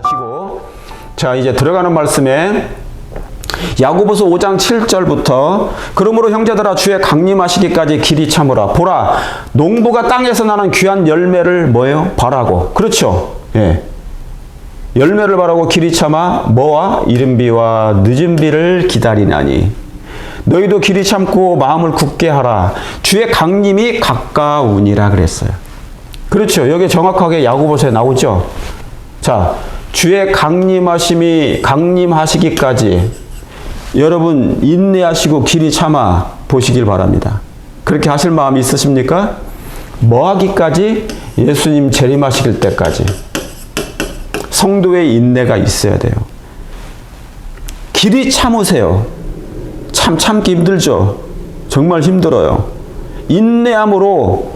하시고, 자, 이제 들어가는 말씀에 야고보서 5장 7절부터 그러므로 형제들아 주의 강림하시기까지 길이 참으라. 보라, 농부가 땅에서 나는 귀한 열매를 뭐예요? 바라고. 그렇죠. 예. 열매를 바라고 길이 참아 뭐와? 이른 비와 늦은 비를 기다리나니 너희도 길이 참고 마음을 굳게 하라. 주의 강림이 가까우니라 그랬어요. 그렇죠. 여기 정확하게 야고보서에 나오죠. 자, 주의 강림하시기까지 여러분 인내하시고 길이 참아 보시길 바랍니다. 그렇게 하실 마음이 있으십니까? 뭐 하기까지? 예수님 재림하실 때까지. 성도의 인내가 있어야 돼요. 길이 참으세요. 참기 힘들죠. 정말 힘들어요. 인내함으로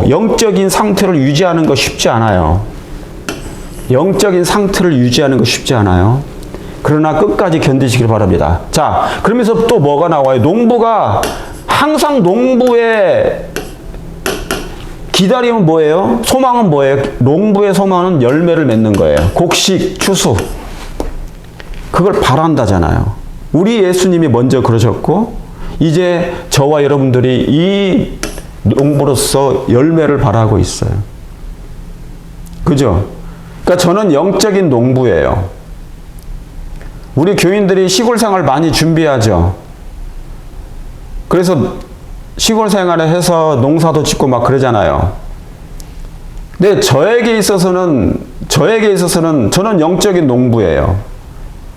영적인 상태를 유지하는 거 쉽지 않아요. 영적인 상태를 유지하는 거 쉽지 않아요. 그러나 끝까지 견디시길 바랍니다. 자, 그러면서 또 뭐가 나와요? 농부가 항상 농부의 기다림은 뭐예요? 소망은 뭐예요? 농부의 소망은 열매를 맺는 거예요. 곡식, 추수. 그걸 바란다잖아요. 우리 예수님이 먼저 그러셨고 이제 저와 여러분들이 이 농부로서 열매를 바라고 있어요. 그죠? 그러니까 저는 영적인 농부예요. 우리 교인들이 시골 생활 많이 준비하죠. 그래서 시골 생활을 해서 농사도 짓고 막 그러잖아요. 근데 저에게 있어서는 저는 영적인 농부예요.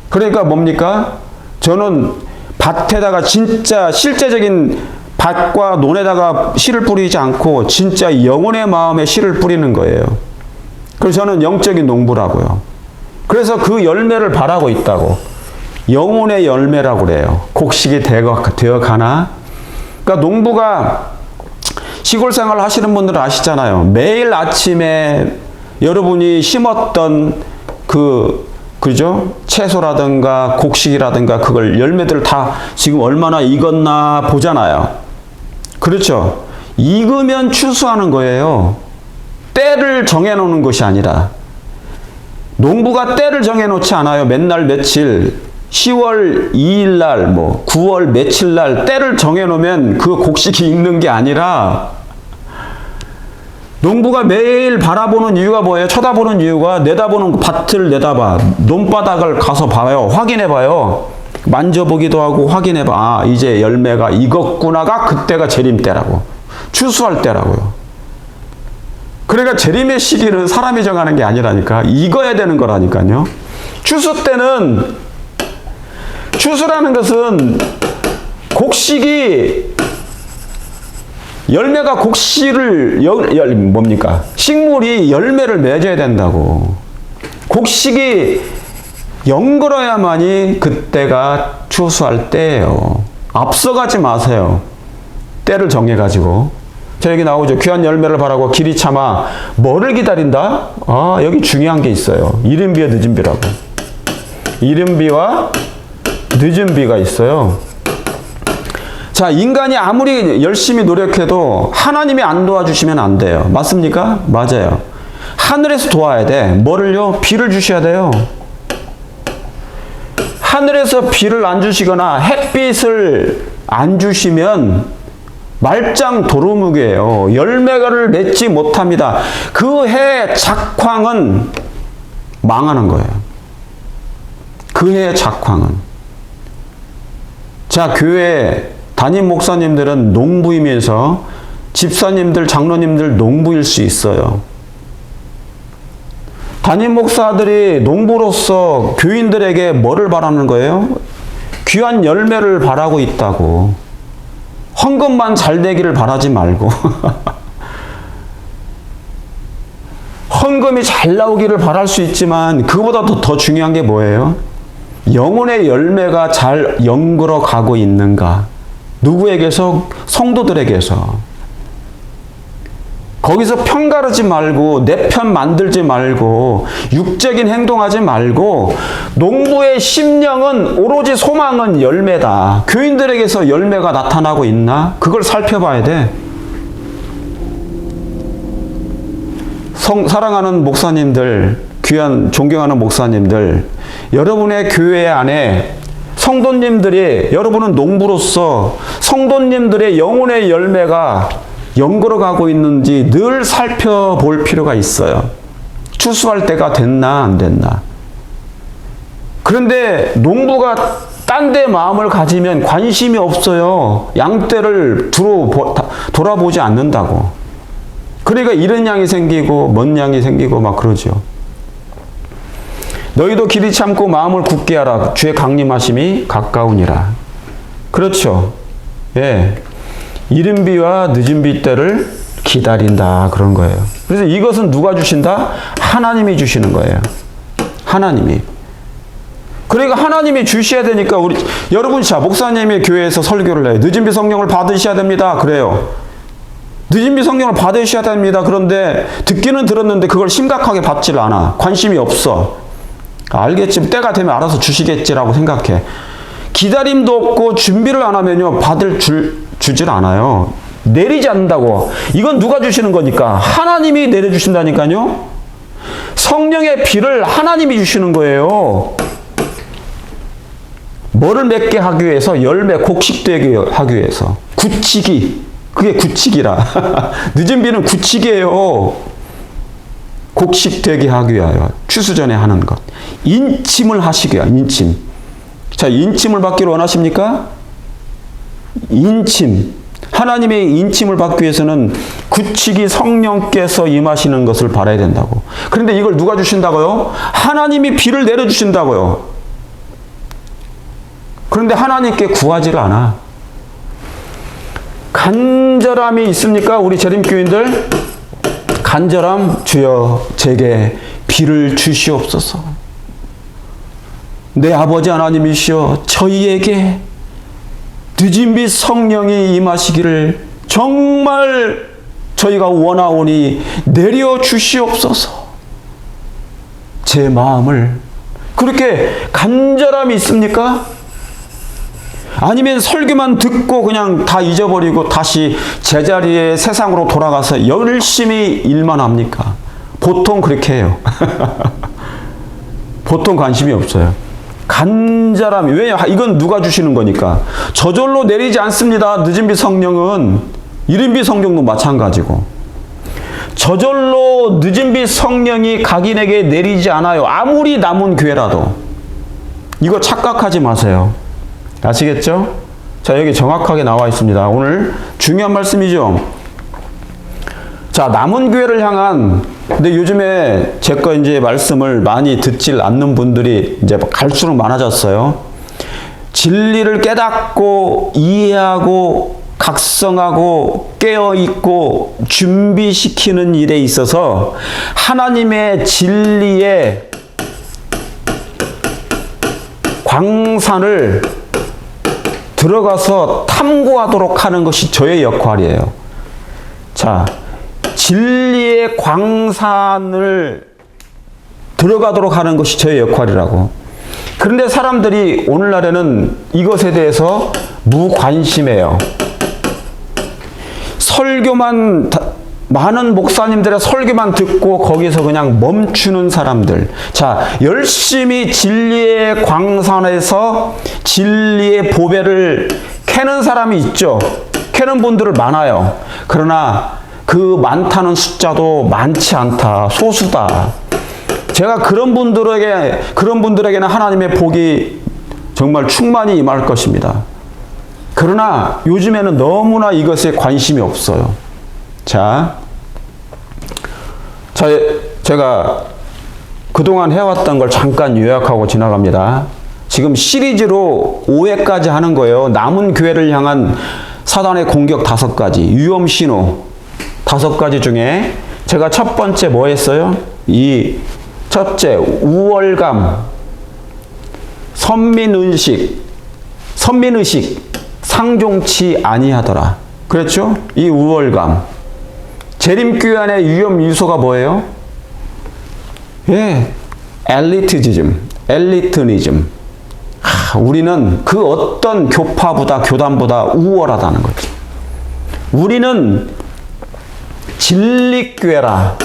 그러니까 뭡니까? 저는 밭에다가 진짜 실제적인 밭과 논에다가 씨를 뿌리지 않고 진짜 영혼의 마음에 씨를 뿌리는 거예요. 그래서 저는 영적인 농부라고요. 그래서 그 열매를 바라고 있다고. 영혼의 열매라고 그래요. 곡식이 되어 가나? 그러니까 농부가 시골 생활 하시는 분들은 아시잖아요. 매일 아침에 여러분이 심었던 그죠? 채소라든가 곡식이라든가 그걸 열매들 다 지금 얼마나 익었나 보잖아요. 그렇죠? 익으면 추수하는 거예요. 때를 정해놓는 것이 아니라. 농부가 때를 정해놓지 않아요. 맨날 며칠 10월 2일 날 9월 며칠 날 때를 정해놓으면 그 곡식이 익는 게 아니라 농부가 매일 바라보는 이유가 뭐예요? 쳐다보는 이유가 내다보는 밭을 내다봐. 논바닥을 가서 봐요. 확인해 봐요. 만져보기도 하고 확인해 봐. 아, 이제 열매가 익었구나가 그때가 재림 때라고. 추수할 때라고요. 그러니까 재림의 시기는 사람이 정하는 게 아니라니까. 익어야 되는 거라니까요. 추수 때는 추수라는 것은 곡식이 열매가 곡식을 뭡니까? 식물이 열매를 맺어야 된다고. 곡식이 연걸어야만이 그때가 추수할 때예요. 앞서가지 마세요. 때를 정해가지고. 자, 여기 나오죠. 귀한 열매를 바라고 길이 참아 뭐를 기다린다? 아, 여기 중요한 게 있어요. 이른 비와 늦은 비라고. 이른 비와 늦은 비가 있어요. 자, 인간이 아무리 열심히 노력해도 하나님이 안 도와주시면 안 돼요. 맞습니까? 맞아요. 하늘에서 도와야 돼. 뭐를요? 비를 주셔야 돼요. 하늘에서 비를 안 주시거나 햇빛을 안 주시면 말짱 도루묵이에요. 열매를 맺지 못합니다. 그 해 작황은 망하는 거예요. 그 해의 작황은. 자, 교회 담임 목사님들은 농부이면서 집사님들, 장로님들 농부일 수 있어요. 담임 목사들이 농부로서 교인들에게 뭐를 바라는 거예요? 귀한 열매를 바라고 있다고. 헌금만 잘 되기를 바라지 말고 헌금이 잘 나오기를 바랄 수 있지만 그거보다 더 중요한 게 뭐예요? 영혼의 열매가 잘 연걸어 가고 있는가? 누구에게서? 성도들에게서. 거기서 편가르지 말고 내 편 만들지 말고 육적인 행동하지 말고 농부의 심령은 오로지 소망은 열매다. 교인들에게서 열매가 나타나고 있나? 그걸 살펴봐야 돼. 사랑하는 목사님들, 귀한 존경하는 목사님들, 여러분의 교회 안에 성도님들이, 여러분은 농부로서 성도님들의 영혼의 열매가 연걸어가고 있는지 늘 살펴볼 필요가 있어요. 추수할 때가 됐나 안 됐나. 그런데 농부가 딴 데 마음을 가지면 관심이 없어요. 양떼를 돌아보지 않는다고. 그러니까 이런 양이 생기고 먼 양이 생기고 막 그러죠. 너희도 길이 참고 마음을 굳게 하라. 주의 강림하심이 가까우니라. 그렇죠. 예. 이른 비와 늦은 비 때를 기다린다. 그런 거예요. 그래서 이것은 누가 주신다? 하나님이 주시는 거예요. 하나님이. 그러니까 하나님이 주셔야 되니까 여러분, 자, 목사님이 교회에서 설교를 해요. 늦은 비 성령을 받으셔야 됩니다. 그래요. 늦은 비 성령을 받으셔야 됩니다. 그런데 듣기는 들었는데 그걸 심각하게 받질 않아. 관심이 없어. 알겠지. 때가 되면 알아서 주시겠지라고 생각해. 기다림도 없고 준비를 안 하면요, 주질 않아요. 내리지 않는다고. 이건 누가 주시는 거니까? 하나님이 내려주신다니까요. 성령의 비를 하나님이 주시는 거예요. 뭐를 맺게 하기 위해서? 열매 곡식되게 하기 위해서. 굳히기. 그게 굳히기라. 늦은 비는 굳히기예요. 곡식되게 하기 위하여 추수 전에 하는 것. 인침을 하시게. 인침. 자, 인침을 받기를 원하십니까? 인침. 하나님의 인침을 받기 위해서는 굳히기 성령께서 임하시는 것을 바라야 된다고. 그런데 이걸 누가 주신다고요? 하나님이 비를 내려주신다고요. 그런데 하나님께 구하지를 않아. 간절함이 있습니까? 우리 재림교인들? 간절함, 주여 제게 비를 주시옵소서. 내 아버지 하나님이시여 저희에게 늦은 비 성령이 임하시기를 정말 저희가 원하오니 내려 주시옵소서. 제 마음을. 그렇게 간절함이 있습니까? 아니면 설교만 듣고 그냥 다 잊어버리고 다시 제자리에 세상으로 돌아가서 열심히 일만 합니까? 보통 그렇게 해요. 보통 관심이 없어요. 간절함이. 왜냐? 이건 누가 주시는 거니까. 저절로 내리지 않습니다. 늦은 비 성령은. 이른 비 성령도 마찬가지고. 저절로 늦은 비 성령이 각인에게 내리지 않아요. 아무리 남은 교회라도. 이거 착각하지 마세요. 아시겠죠? 자, 여기 정확하게 나와 있습니다. 오늘 중요한 말씀이죠. 자, 남은 교회를 향한, 근데 요즘에 제 거 이제 말씀을 많이 듣질 않는 분들이 이제 갈수록 많아졌어요. 진리를 깨닫고 이해하고 각성하고 깨어있고 준비시키는 일에 있어서 하나님의 진리의 광산을 들어가서 탐구하도록 하는 것이 저의 역할이에요. 자, 진리의 광산을 들어가도록 하는 것이 저의 역할이라고. 그런데 사람들이 오늘날에는 이것에 대해서 무관심해요. 설교만, 많은 목사님들의 설교만 듣고 거기서 그냥 멈추는 사람들. 자, 열심히 진리의 광산에서 진리의 보배를 캐는 사람이 있죠. 캐는 분들은 많아요. 그러나 그 많다는 숫자도 많지 않다. 소수다. 제가 그런 분들에게는 하나님의 복이 정말 충만히 임할 것입니다. 그러나 요즘에는 너무나 이것에 관심이 없어요. 제가 그동안 해왔던 걸 잠깐 요약하고 지나갑니다. 지금 시리즈로 5회까지 하는 거예요. 남은 교회를 향한 사단의 공격 5가지, 위험 신호 5가지 중에 제가 첫 번째 뭐 했어요? 첫째, 우월감, 선민의식, 상종치 아니하더라. 그렇죠? 이 우월감. 재림교회 안의 위험 요소가 뭐예요? 예, 엘리트니즘. 우리는 그 어떤 교파보다 교단보다 우월하다는 거죠. 우리는 진리교회라.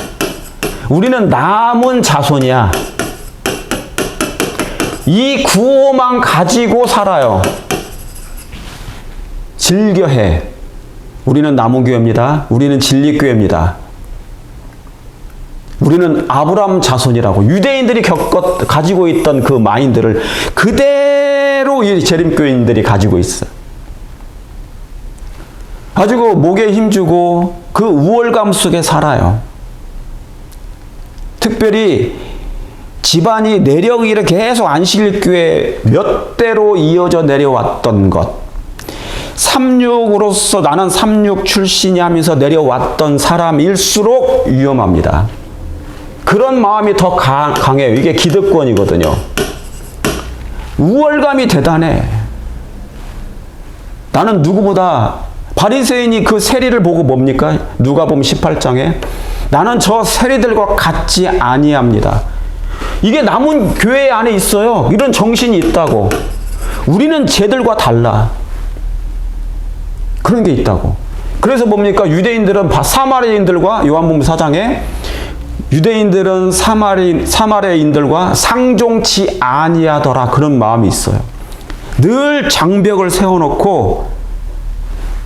우리는 남은 자손이야. 이 구호만 가지고 살아요. 즐겨해. 우리는 남은 교회입니다. 우리는 진리교회입니다. 우리는 아브라함 자손이라고 유대인들이 가지고 있던 그 마인드를 그대로 이 재림교인들이 가지고 있어. 가지고 목에 힘주고 그 우월감 속에 살아요. 특별히 집안이 내력이 이렇게 계속 안식일교회 몇 대로 이어져 내려왔던 것, 36으로서 나는 36 출신이 하면서 내려왔던 사람일수록 위험합니다. 그런 마음이 더 강해요. 이게 기득권이거든요. 우월감이 대단해. 나는 누구보다 바리새인이 그 세리를 보고 뭡니까? 누가복음 18장에 나는 저 세리들과 같지 아니합니다. 이게 남은 교회 안에 있어요. 이런 정신이 있다고. 우리는 쟤들과 달라. 그런 게 있다고. 그래서 뭡니까? 유대인들은 사마리아인들과 요한복음 4장에 유대인들은 사마리아인들과 상종치 아니하더라. 그런 마음이 있어요. 늘 장벽을 세워놓고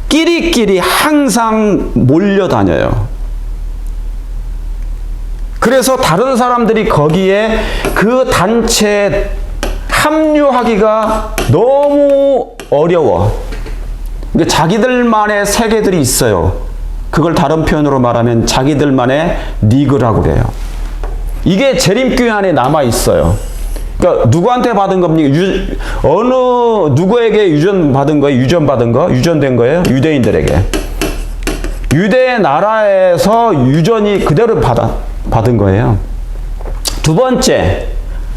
끼리끼리 항상 몰려다녀요. 그래서 다른 사람들이 거기에 그 단체에 합류하기가 너무 어려워. 그러니까 자기들만의 세계들이 있어요. 그걸 다른 표현으로 말하면 자기들만의 리그라고 그래요. 이게 재림교회 안에 남아 있어요. 그러니까 누구한테 받은 겁니까? 어느 누구에게 유전받은 거예요? 유전된 거예요? 유대인들에게. 유대 나라에서 유전이 그대로 받은 거예요. 두 번째,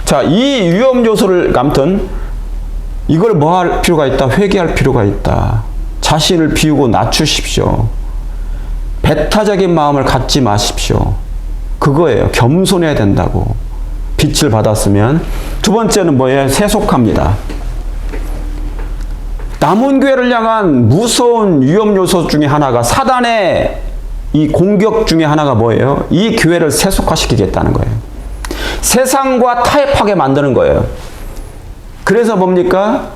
자, 이 위험 요소를 아무튼 이걸 뭐 할 필요가 있다? 회개할 필요가 있다. 자신을 비우고 낮추십시오. 배타적인 마음을 갖지 마십시오. 그거예요. 겸손해야 된다고. 빛을 받았으면. 두 번째는 뭐예요? 세속합니다. 남은 교회를 향한 무서운 위험 요소 중에 하나가 사단의 이 공격 중에 하나가 뭐예요? 이 교회를 세속화시키겠다는 거예요. 세상과 타협하게 만드는 거예요. 그래서 뭡니까?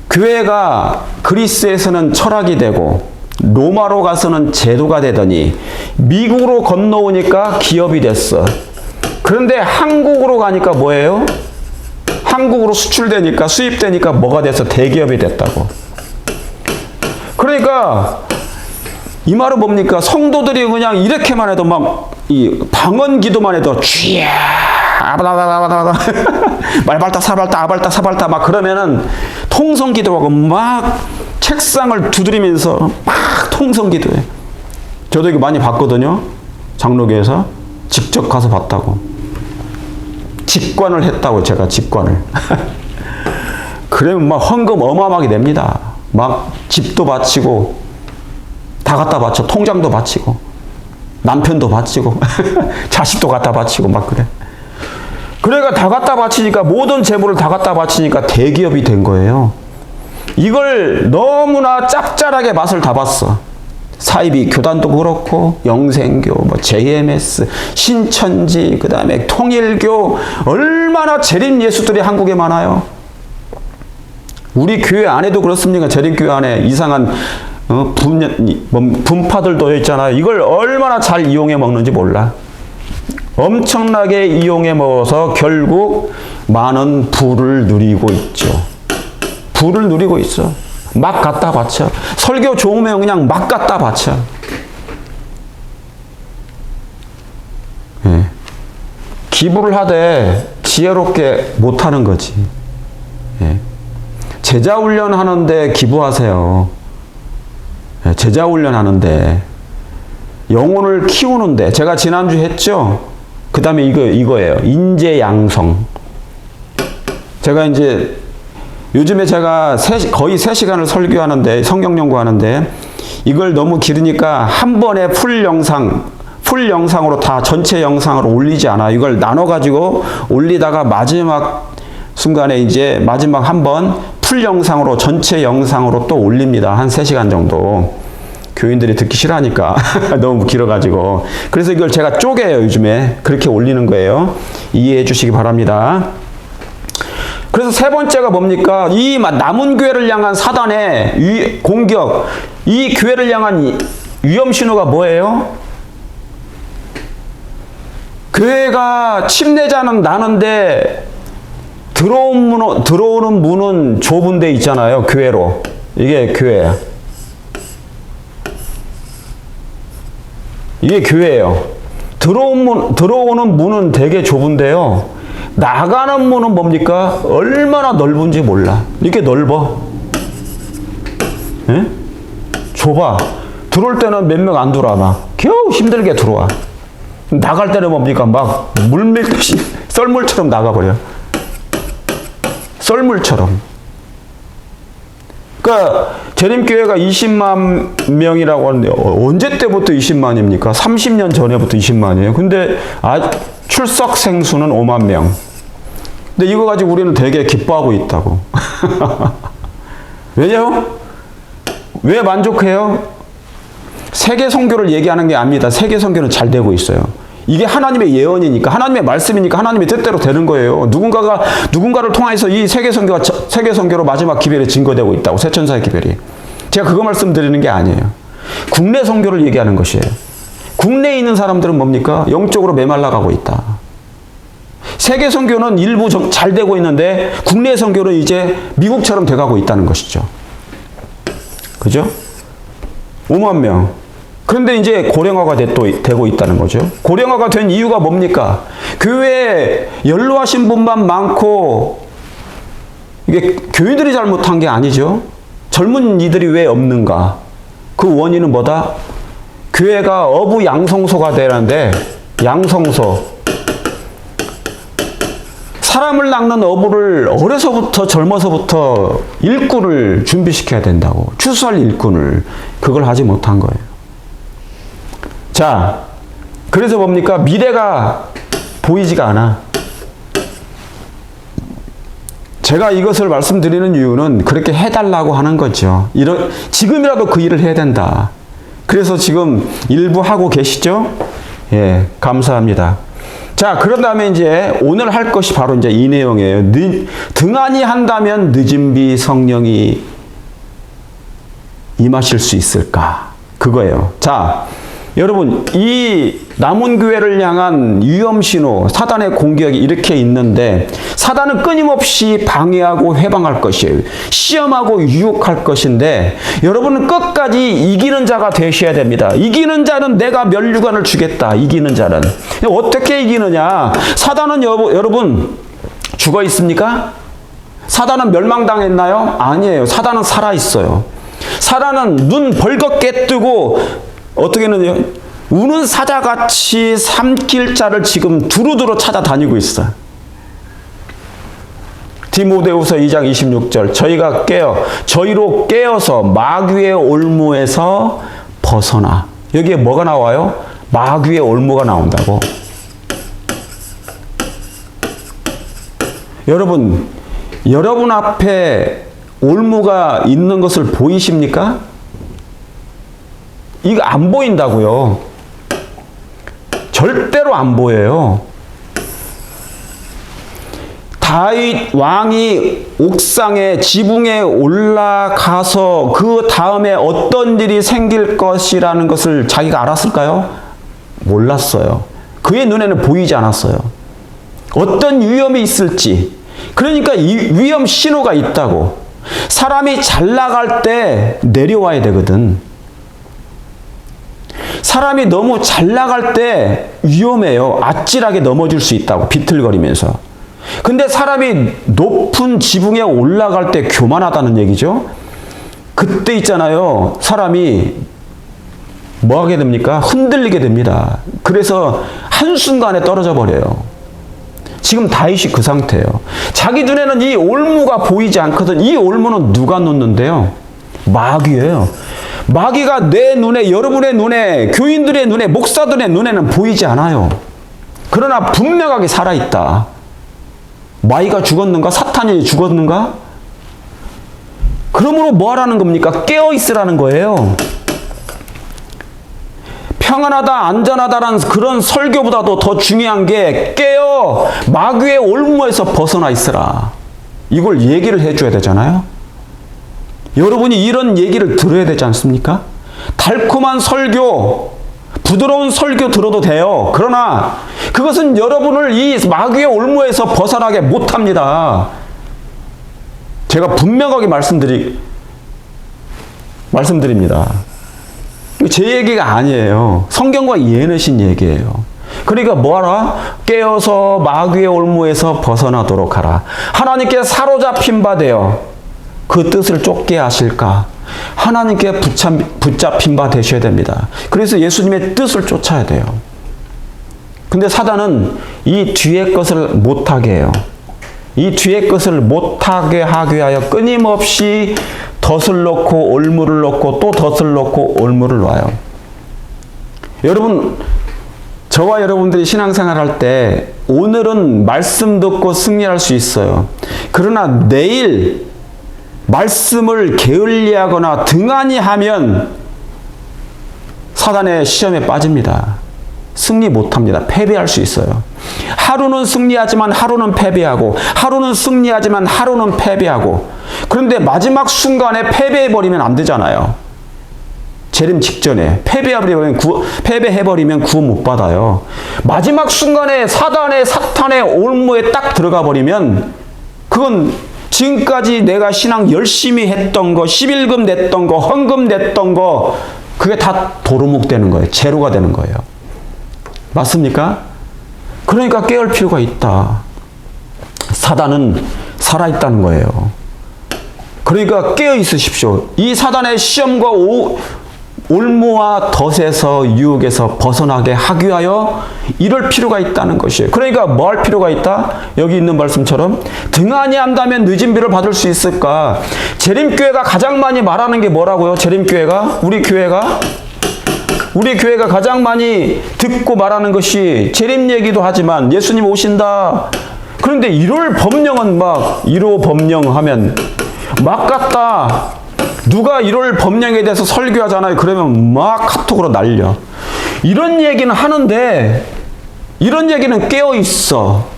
교회가 그리스에서는 철학이 되고 로마로 가서는 제도가 되더니 미국으로 건너오니까 기업이 됐어. 그런데 한국으로 가니까 뭐예요? 한국으로 수출되니까 수입되니까 뭐가 돼서 대기업이 됐다고. 그러니까 이 말은 뭡니까? 성도들이 그냥 이렇게만 해도 막 이 방언 기도만 해도 쥐야 아바다다다다다 말발다 사발다 아발다 사발다 막 그러면은 통성 기도하고 막 책상을 두드리면서 막 통성 기도해. 저도 이거 많이 봤거든요. 장로교에서 직접 가서 봤다고. 직관을 했다고. 제가 직관을. 그러면 막 헌금 어마어마하게 냅니다. 막 집도 바치고 다 갖다 바쳐. 통장도 바치고 남편도 바치고 자식도 갖다 바치고 막 그래. 그러니까 다 갖다 바치니까 모든 재물을 다 갖다 바치니까 대기업이 된 거예요. 이걸 너무나 짭짤하게 맛을 다 봤어. 사이비 교단도 그렇고 영생교, 뭐 JMS, 신천지, 그 다음에 통일교, 얼마나 재림 예수들이 한국에 많아요. 우리 교회 안에도 그렇습니까? 재림교회 안에 이상한 분파들도 있잖아요. 이걸 얼마나 잘 이용해 먹는지 몰라. 엄청나게 이용해 먹어서 결국 많은 부를 누리고 있죠. 부를 누리고 있어. 막 갖다 바쳐. 설교 좋으면 그냥 막 갖다 바쳐. 예. 기부를 하되 지혜롭게 못하는 거지. 예. 제자 훈련하는데 기부하세요. 예. 제자 훈련하는데 영혼을 키우는데 제가 지난주 했죠. 그 다음에 이거예요. 인재 양성. 제가 이제 요즘에 제가 거의 3시간을 설교하는데 성경 연구하는데 이걸 너무 길으니까 한 번에 풀 영상으로 다 전체 영상으로 올리지 않아. 이걸 나눠 가지고 올리다가 마지막 순간에 이제 마지막 한 번 풀 영상으로 전체 영상으로 또 올립니다. 한 3시간 정도. 교인들이 듣기 싫어하니까 너무 길어가지고. 그래서 이걸 제가 쪼개요. 요즘에 그렇게 올리는 거예요. 이해해 주시기 바랍니다. 그래서 세 번째가 뭡니까? 이 남은 교회를 향한 사단의 공격, 이 교회를 향한 위험 신호가 뭐예요? 교회가 침례자는 나는데 들어오는 문은 좁은 데 있잖아요. 교회로. 이게 교회야. 이게 교회예요. 들어오는 문은 되게 좁은데요. 나가는 문은 뭡니까? 얼마나 넓은지 몰라. 이렇게 넓어. 에? 좁아. 들어올 때는 몇 명 안 들어와. 막 겨우 힘들게 들어와. 나갈 때는 뭡니까? 막 물 밀듯이 썰물처럼 나가버려. 썰물처럼. 그러니까 재림교회가 20만 명이라고 하는데 언제 때부터 20만입니까? 30년 전에부터 20만이에요. 근데 출석 생수는 5만 명. 근데 이거 가지고 우리는 되게 기뻐하고 있다고. 왜냐요? 왜 만족해요? 세계 선교를 얘기하는 게 아닙니다. 세계 선교는 잘 되고 있어요. 이게 하나님의 예언이니까, 하나님의 말씀이니까 하나님의 뜻대로 되는 거예요. 누군가를 통해서 이 세계 선교로 마지막 기별이 증거되고 있다고. 새천사의 기별이. 제가 그거 말씀드리는 게 아니에요. 국내 선교를 얘기하는 것이에요. 국내에 있는 사람들은 뭡니까? 영적으로 메말라가고 있다. 세계 선교는 일부 잘 되고 있는데 국내 선교는 이제 미국처럼 돼가고 있다는 것이죠. 그죠? 5만 명. 그런데 이제 고령화가 되고 있다는 거죠. 고령화가 된 이유가 뭡니까? 교회에 연로하신 분만 많고, 이게 교인들이 잘못한 게 아니죠. 젊은 이들이 왜 없는가? 그 원인은 뭐다? 교회가 어부 양성소가 되는데, 양성소. 사람을 낚는 어부를 어려서부터 젊어서부터 일꾼을 준비시켜야 된다고. 추수할 일꾼을. 그걸 하지 못한 거예요. 자, 그래서 뭡니까? 미래가 보이지가 않아. 제가 이것을 말씀드리는 이유는 그렇게 해달라고 하는 거죠. 지금이라도 그 일을 해야 된다. 그래서 지금 일부 하고 계시죠? 예, 감사합니다. 자, 그런 다음에 이제 오늘 할 것이 바로 이제 이 내용이에요. 등한히 한다면 늦은 비 성령이 임하실 수 있을까? 그거예요. 자, 여러분, 이 남은 교회를 향한 위험신호, 사단의 공격이 이렇게 있는데, 사단은 끊임없이 방해하고 해방할 것이에요. 시험하고 유혹할 것인데, 여러분은 끝까지 이기는 자가 되셔야 됩니다. 이기는 자는 내가 면류관을 주겠다. 이기는 자는. 어떻게 이기느냐? 사단은 여러분, 죽어 있습니까? 사단은 멸망당했나요? 아니에요. 사단은 살아있어요. 사단은 눈 벌겋게 뜨고, 어떻게는요? 우는 사자같이 삼킬 자를 지금 두루두루 찾아다니고 있어. 디모데후서 2장 26절. 저희로 깨어서 마귀의 올무에서 벗어나. 여기에 뭐가 나와요? 마귀의 올무가 나온다고. 여러분 앞에 올무가 있는 것을 보이십니까? 이거 안 보인다고요. 절대로 안 보여요. 다윗 왕이 옥상에 지붕에 올라가서 그 다음에 어떤 일이 생길 것이라는 것을 자기가 알았을까요? 몰랐어요. 그의 눈에는 보이지 않았어요. 어떤 위험이 있을지. 그러니까 이 위험 신호가 있다고. 사람이 잘 나갈 때 내려와야 되거든. 사람이 너무 잘 나갈 때 위험해요. 아찔하게 넘어질 수 있다고. 비틀거리면서. 근데 사람이 높은 지붕에 올라갈 때 교만하다는 얘기죠. 그때 있잖아요. 사람이 뭐 하게 됩니까? 흔들리게 됩니다. 그래서 한순간에 떨어져 버려요. 지금 다윗이 그 상태예요. 자기 눈에는 이 올무가 보이지 않거든. 이 올무는 누가 놓는데요? 마귀예요. 마귀가 내 눈에, 여러분의 눈에, 교인들의 눈에, 목사들의 눈에는 보이지 않아요. 그러나 분명하게 살아있다. 마귀가 죽었는가? 사탄이 죽었는가? 그러므로 뭐 하라는 겁니까? 깨어있으라는 거예요. 평안하다, 안전하다라는 그런 설교보다도 더 중요한 게 깨어 마귀의 올무에서 벗어나 있으라. 이걸 얘기를 해줘야 되잖아요. 여러분이 이런 얘기를 들어야 되지 않습니까? 달콤한 설교, 부드러운 설교 들어도 돼요. 그러나 그것은 여러분을 이 마귀의 올무에서 벗어나게 못합니다. 제가 분명하게 말씀드립니다. 제 얘기가 아니에요. 성경과 이해내신 얘기예요. 그러니까 뭐하라? 깨어서 마귀의 올무에서 벗어나도록 하라. 하나님께 사로잡힌 바 되어 그 뜻을 쫓게 하실까? 하나님께 붙잡힌 바 되셔야 됩니다. 그래서 예수님의 뜻을 쫓아야 돼요. 근데 사단은 이 뒤에 것을 못하게 해요. 이 뒤에 것을 못하게 하기 위하여 끊임없이 덫을 놓고 올무를 놓고 또 덫을 놓고 올무를 놔요. 여러분, 저와 여러분들이 신앙생활 할 때 오늘은 말씀 듣고 승리할 수 있어요. 그러나 내일 말씀을 게을리하거나 등한히 하면 사단의 시험에 빠집니다. 승리 못합니다. 패배할 수 있어요. 하루는 승리하지만 하루는 패배하고, 하루는 승리하지만 하루는 패배하고. 그런데 마지막 순간에 패배해버리면 안 되잖아요. 재림 직전에 패배해버리면 구원 못 받아요. 마지막 순간에 사탄의 올무에 딱 들어가 버리면 그건 지금까지 내가 신앙 열심히 했던 거, 11금 냈던 거, 헌금 냈던 거, 그게 다 도루묵 되는 거예요. 제로가 되는 거예요. 맞습니까? 그러니까 깨울 필요가 있다. 사단은 살아있다는 거예요. 그러니까 깨어 있으십시오. 이 사단의 시험과 올무와 덫에서 유혹에서 벗어나게 하기 위하여 이럴 필요가 있다는 것이에요. 그러니까 뭐 할 필요가 있다? 여기 있는 말씀처럼 등한히 한다면 늦은 비를 받을 수 있을까? 재림교회가 가장 많이 말하는 게 뭐라고요? 재림교회가? 우리 교회가 가장 많이 듣고 말하는 것이 재림 얘기도 하지만 예수님 오신다. 그런데 1월 법령은 막 1호 법령 하면 막 같다. 누가 1월 법령에 대해서 설교하잖아요. 그러면 막 카톡으로 날려. 이런 얘기는 하는데 이런 얘기는 깨어 있어.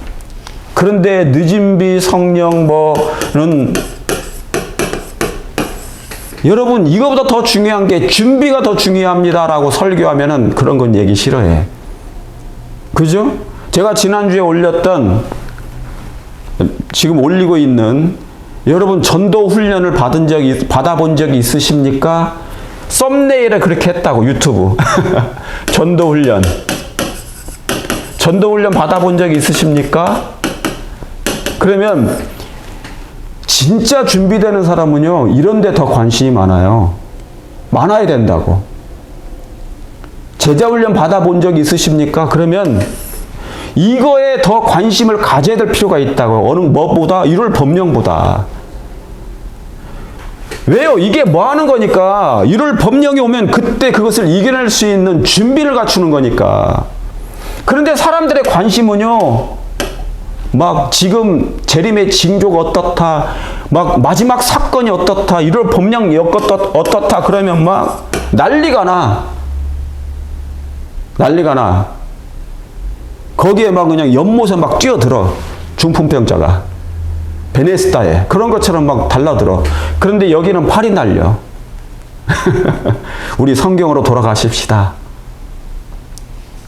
그런데 늦은 비 성령 뭐는 여러분 이거보다 더 중요한 게 준비가 더 중요합니다라고 설교하면은 그런 건 얘기 싫어해. 그죠? 제가 지난주에 올렸던 지금 올리고 있는 여러분 전도 훈련을 받아본 적이 있으십니까? 썸네일에 그렇게 했다고 유튜브 전도 훈련 받아본 적이 있으십니까? 그러면 진짜 준비되는 사람은요 이런 데 더 관심이 많아야 된다고. 제자 훈련 받아본 적이 있으십니까? 그러면 이거에 더 관심을 가져야 될 필요가 있다고. 어느 뭐보다 1월 법령보다. 왜요? 이게 뭐 하는 거니까. 1월 법령이 오면 그때 그것을 이겨낼 수 있는 준비를 갖추는 거니까. 그런데 사람들의 관심은요 막 지금 재림의 징조가 어떻다, 막 마지막 사건이 어떻다, 1월 법령이 어떻다 그러면 막 난리가 나. 거기에 막 그냥 연못에 막 뛰어들어. 중풍병자가 베네스다에 그런 것처럼 막 달라들어. 그런데 여기는 팔이 날려. 우리 성경으로 돌아가십시다.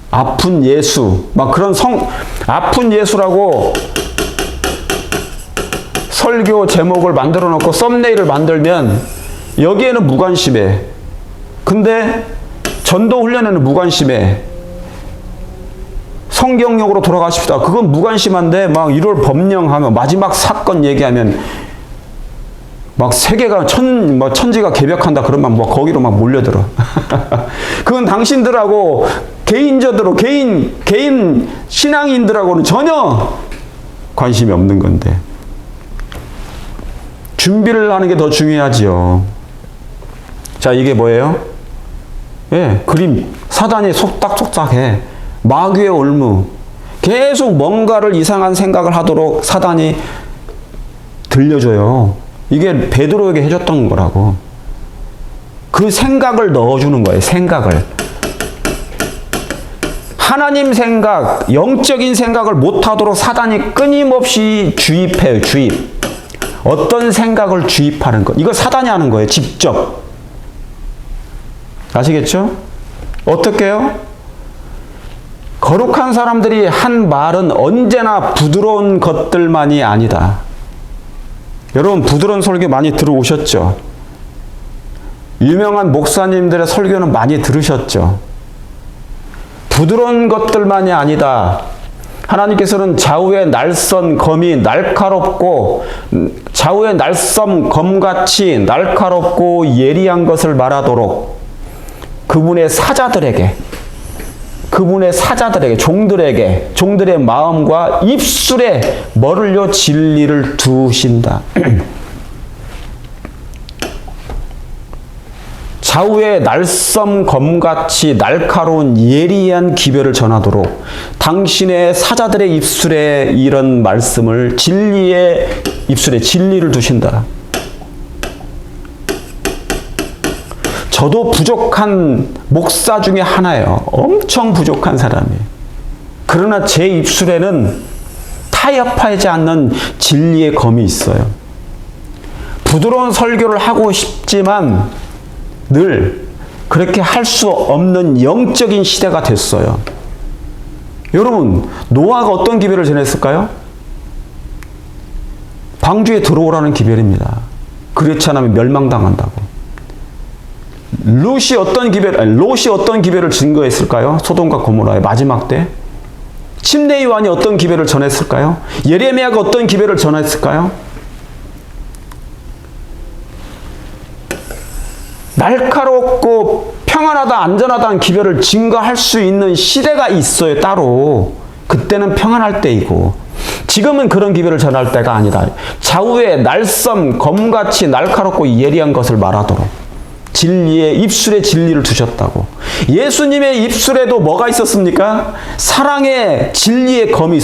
아픈 예수, 막 그런 아픈 예수라고 설교 제목을 만들어 놓고 썸네일을 만들면 여기에는 무관심해. 근데 전도 훈련에는 무관심해. 성경역으로 돌아가십시다. 그건 무관심한데 막 1월 법령하면 마지막 사건 얘기하면 막 세계가 천지가 개벽한다 그러면 뭐 거기로 막 몰려들어. 그건 당신들하고 개인적으로 개인 신앙인들하고는 전혀 관심이 없는 건데 준비를 하는 게 더 중요하지요. 자, 이게 뭐예요? 예, 그림. 사단이 속닥속닥해. 마귀의 올무. 계속 뭔가를 이상한 생각을 하도록 사단이 들려줘요. 이게 베드로에게 해줬던 거라고. 그 생각을 넣어주는 거예요. 생각을. 하나님 생각, 영적인 생각을 못하도록 사단이 끊임없이 주입해요. 주입. 어떤 생각을 주입하는 것. 이거 사단이 하는 거예요. 직접. 아시겠죠? 어떻게 해요? 거룩한 사람들이 한 말은 언제나 부드러운 것들만이 아니다. 여러분 부드러운 설교 많이 들어오셨죠? 유명한 목사님들의 설교는 많이 들으셨죠? 부드러운 것들만이 아니다. 하나님께서는 좌우의 날선 검이 날카롭고 좌우의 날선 검같이 날카롭고 예리한 것을 말하도록 그분의 사자들에게 종들에게 종들의 마음과 입술에 뭐를요? 진리를 두신다. 좌우의 날섬 검같이 날카로운 예리한 기별을 전하도록 당신의 사자들의 입술에 이런 말씀을 진리의 입술에 진리를 두신다. 저도 부족한 목사 중에 하나예요. 엄청 부족한 사람이에요. 그러나 제 입술에는 타협하지 않는 진리의 검이 있어요. 부드러운 설교를 하고 싶지만 늘 그렇게 할 수 없는 영적인 시대가 됐어요. 여러분, 노아가 어떤 기별을 전했을까요? 방주에 들어오라는 기별입니다. 그렇지 않으면 멸망당한다고. 롯이 어떤 기별을 증거했을까요? 소돔과 고모라의 마지막 때. 침례 요한이 어떤 기별을 전했을까요? 예레미야가 어떤 기별을 전했을까요? 날카롭고 평안하다 안전하다는 기별을 증거할 수 있는 시대가 있어요. 따로. 그때는 평안할 때이고 지금은 그런 기별을 전할 때가 아니다. 좌우에 날섬 검같이 날카롭고 예리한 것을 말하도록 진리의 입술에 진리를 두셨다고. 예수님의 입술에도 뭐가 있었습니까? 사랑의 진리의 검이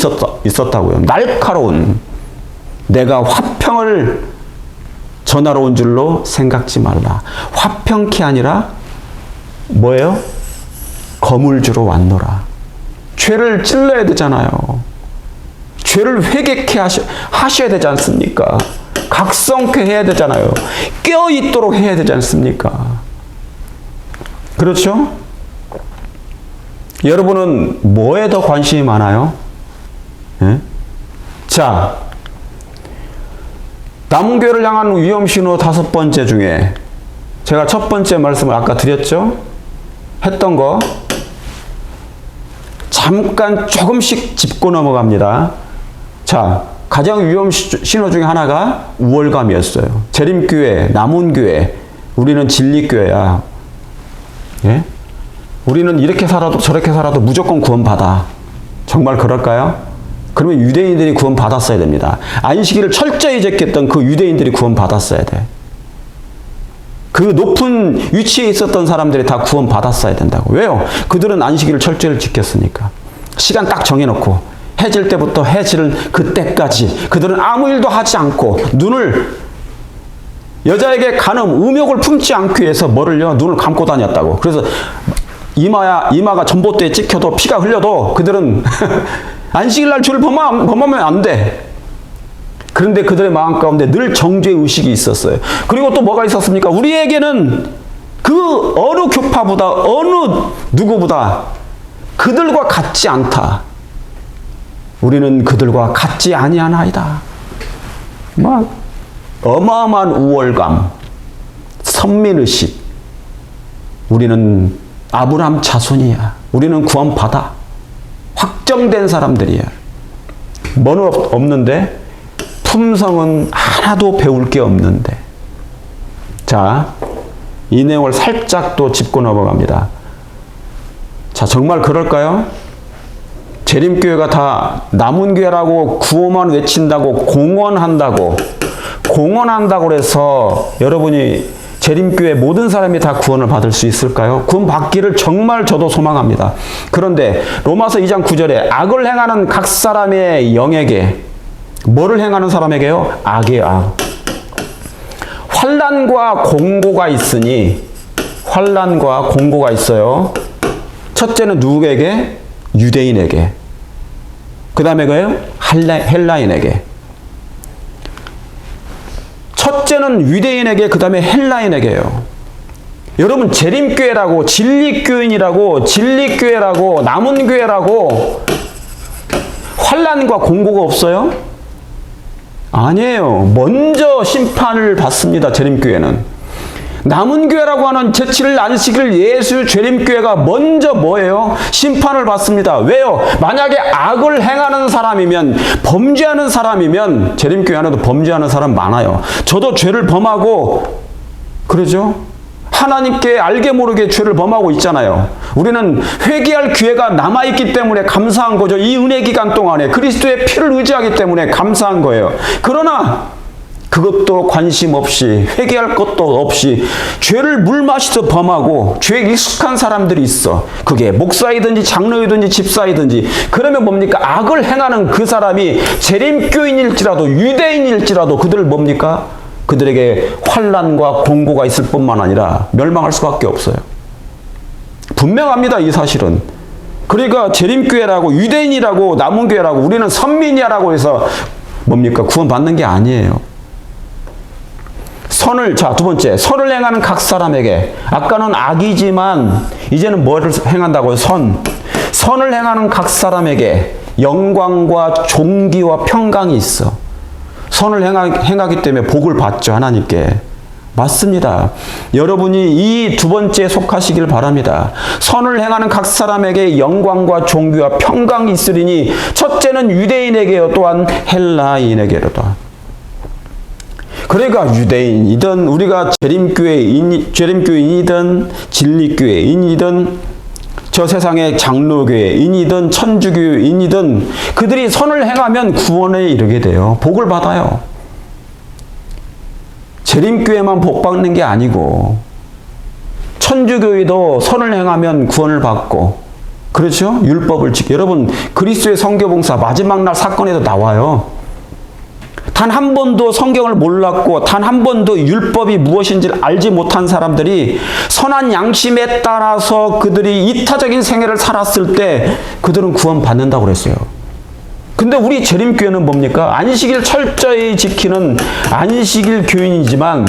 있었다고요. 날카로운. 내가 화평을 전하러 온 줄로 생각지 말라. 화평케 아니라 뭐예요? 검을 주러 왔노라. 죄를 찔러야 되잖아요. 죄를 회개케 하셔야 되지 않습니까? 각성케 해야 되잖아요. 깨어있도록 해야 되지 않습니까? 그렇죠? 여러분은 뭐에 더 관심이 많아요? 예? 자, 남교를 향한 위험신호 5번째 중에 제가 첫 번째 말씀을 아까 드렸죠? 했던 거 잠깐 조금씩 짚고 넘어갑니다. 자, 가장 위험신호 중에 하나가 우월감이었어요. 재림교회, 남운교회, 우리는 진리교회야. 예? 우리는 이렇게 살아도 저렇게 살아도 무조건 구원받아. 정말 그럴까요? 그러면 유대인들이 구원 받았어야 됩니다. 안식일을 철저히 지켰던 그 유대인들이 구원 받았어야 돼. 그 높은 위치에 있었던 사람들이 다 구원 받았어야 된다고. 왜요? 그들은 안식일을 철저히 지켰으니까. 시간 딱 정해놓고 해질 때부터 해지는 그때까지 그들은 아무 일도 하지 않고 눈을 여자에게 간음, 음욕을 품지 않기 위해서 뭐를요? 눈을 감고 다녔다고. 그래서 이마가 전봇대에 찍혀도 피가 흘려도 그들은 안식일날 죄를 범하면 안 돼. 그런데 그들의 마음 가운데 늘 정죄의 의식이 있었어요. 그리고 또 뭐가 있었습니까? 우리에게는 그 어느 교파보다 어느 누구보다 그들과 같지 않다. 우리는 그들과 같지 아니하나이다. 막 어마어마한 우월감, 선민의식. 우리는 아브라함 자손이야. 우리는 구원받아. 확정된 사람들이야. 뭐는 없는데 품성은 하나도 배울 게 없는데. 자, 이 내용을 살짝 또 짚고 넘어갑니다. 자, 정말 그럴까요? 재림교회가 다 남운교회라고 구호만 외친다고 공언한다고 해서 여러분이 재림교회 모든 사람이 다 구원을 받을 수 있을까요? 구원 받기를 정말 저도 소망합니다. 그런데 로마서 2장 9절에 악을 행하는 각 사람의 영에게 뭐를 행하는 사람에게요? 악의 악. 환난과 공고가 있으니 환난과 공고가 있어요. 첫째는 누구에게? 유대인에게. 그 다음에 그예요? 헬라인에게. 첫째는 유대인에게, 그 다음에 헬라인에게요. 여러분, 재림교회라고, 진리교인이라고, 진리교회라고, 남은 교회라고 환난과 공고가 없어요? 아니에요. 먼저 심판을 받습니다. 재림교회는. 남은 교회라고 하는 제7일 안식일 예수 재림교회가 먼저 뭐예요? 심판을 받습니다. 왜요? 만약에 악을 행하는 사람이면, 범죄하는 사람이면, 재림교회 안에도 범죄하는 사람 많아요. 저도 죄를 범하고 그러죠? 하나님께 알게 모르게 죄를 범하고 있잖아요. 우리는 회개할 기회가 남아있기 때문에 감사한 거죠. 이 은혜 기간 동안에 그리스도의 피를 의지하기 때문에 감사한 거예요. 그러나 그것도 관심 없이, 회개할 것도 없이 죄를 물마시듯 범하고 죄에 익숙한 사람들이 있어. 그게 목사이든지 장로이든지 집사이든지. 그러면 뭡니까? 악을 행하는 그 사람이 재림교인일지라도 유대인일지라도 그들을 뭡니까? 그들에게 환난과 공고가 있을 뿐만 아니라 멸망할 수밖에 없어요. 분명합니다, 이 사실은. 그러니까 재림교회라고, 유대인이라고, 남은 교회라고, 우리는 선민이야라고 해서 뭡니까? 구원받는 게 아니에요. 두 번째, 선을 행하는 각 사람에게. 아까는 악이지만 이제는 뭐를 행한다고요? 선을 행하는 각 사람에게 영광과 존귀와 평강이 있어. 선을 행하기 때문에 복을 받죠, 하나님께. 맞습니다. 여러분이 이 두 번째에 속하시길 바랍니다. 선을 행하는 각 사람에게 영광과 존귀와 평강이 있으리니, 첫째는 유대인에게요, 또한 헬라인에게로다. 그러니까 유대인이든 우리가 재림교회인이든 진리교회인이든 저 세상의 장로교회인이든 천주교인이든 그들이 선을 행하면 구원에 이르게 돼요. 복을 받아요. 재림교회만 복 받는 게 아니고 천주교회도 선을 행하면 구원을 받고, 그렇죠? 율법을 지켜. 여러분, 그리스도의 성교봉사 마지막 날 사건에도 나와요. 단 한 번도 성경을 몰랐고 단 한 번도 율법이 무엇인지를 알지 못한 사람들이 선한 양심에 따라서 그들이 이타적인 생애를 살았을 때 그들은 구원받는다고 그랬어요. 근데 우리 재림교회는 뭡니까? 안식일 철저히 지키는 안식일 교인이지만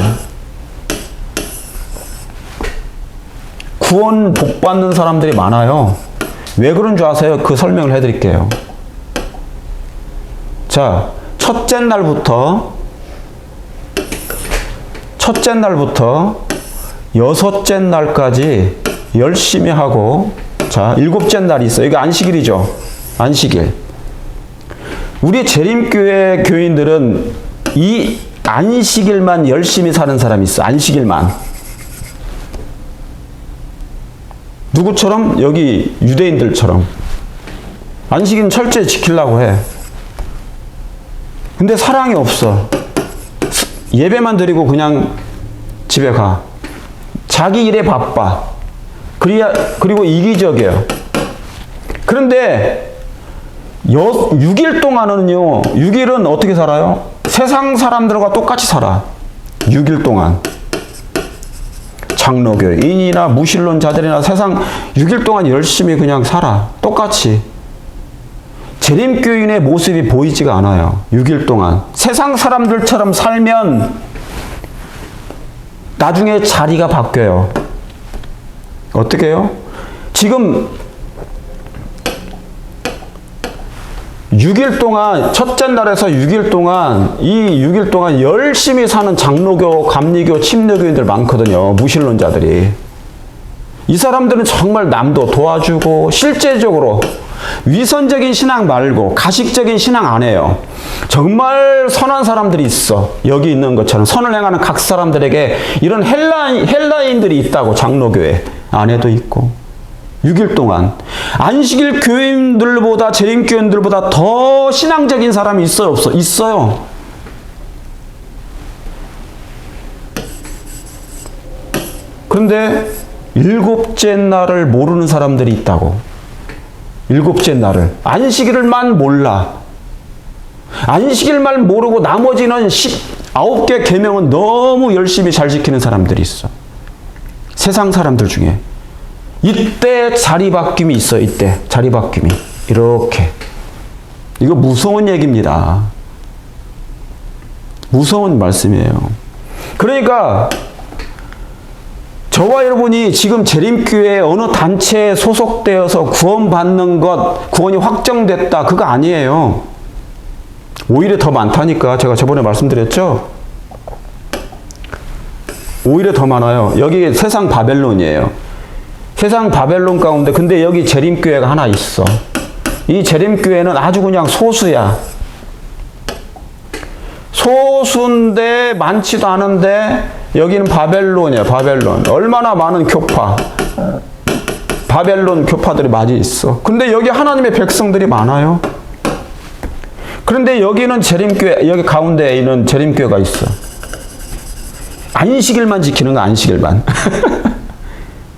구원 복 받는 사람들이 많아요. 왜 그런 줄 아세요? 그 설명을 해드릴게요. 자, 첫째 날부터 여섯째 날까지 열심히 하고, 자, 일곱째 날이 있어요. 이게 안식일이죠. 안식일. 우리 재림교회 교인들은 이 안식일만 열심히 사는 사람이 있어. 안식일만. 누구처럼? 여기 유대인들처럼. 안식일은 철저히 지키려고 해. 근데 사랑이 없어. 예배만 드리고 그냥 집에 가. 자기 일에 바빠. 그리고 이기적이에요. 그런데 6일 동안은요, 6일은 어떻게 살아요? 세상 사람들과 똑같이 살아. 6일 동안. 장로교인이나 무신론자들이나 세상 6일 동안 열심히 그냥 살아. 똑같이. 재림교인의 모습이 보이지가 않아요. 6일 동안. 세상 사람들처럼 살면 나중에 자리가 바뀌어요. 어떻게 해요? 지금 6일 동안, 첫째 날에서 6일 동안, 이 6일 동안 열심히 사는 장로교, 감리교, 침례교인들 많거든요. 무신론자들이. 이 사람들은 정말 남도 도와주고 실제적으로 위선적인 신앙 말고 가식적인 신앙 안 해요. 정말 선한 사람들이 있어. 여기 있는 것처럼 선을 행하는 각 사람들에게 이런 헬라인들이 있다고. 장로교회 안에도 있고. 6일 동안. 안식일 교인들보다, 재림교인들보다 더 신앙적인 사람이 있어요, 없어? 있어요. 그런데 일곱째 날을 모르는 사람들이 있다고. 일곱째 날을. 안식일만 몰라. 안식일만 모르고 나머지는 19개 계명은 너무 열심히 잘 지키는 사람들이 있어. 세상 사람들 중에. 이때 자리바뀜이 있어요. 이때 자리바뀜이 이렇게. 이거 무서운 얘기입니다. 무서운 말씀이에요. 그러니까 저와 여러분이 지금 재림교회 어느 단체에 소속되어서 구원받는 것, 구원이 확정됐다, 그거 아니에요. 오히려 더 많다니까. 제가 저번에 말씀드렸죠? 오히려 더 많아요. 여기 세상 바벨론이에요. 세상 바벨론 가운데 근데 여기 재림교회가 하나 있어. 이 재림교회는 아주 그냥 소수야. 소수인데 많지도 않은데 여기는 바벨론이야. 바벨론. 얼마나 많은 교파. 바벨론 교파들이 많이 있어. 근데 여기 하나님의 백성들이 많아요. 그런데 여기는 재림교회, 여기 가운데에 있는 재림교회가 있어. 안식일만 지키는 거, 안식일만.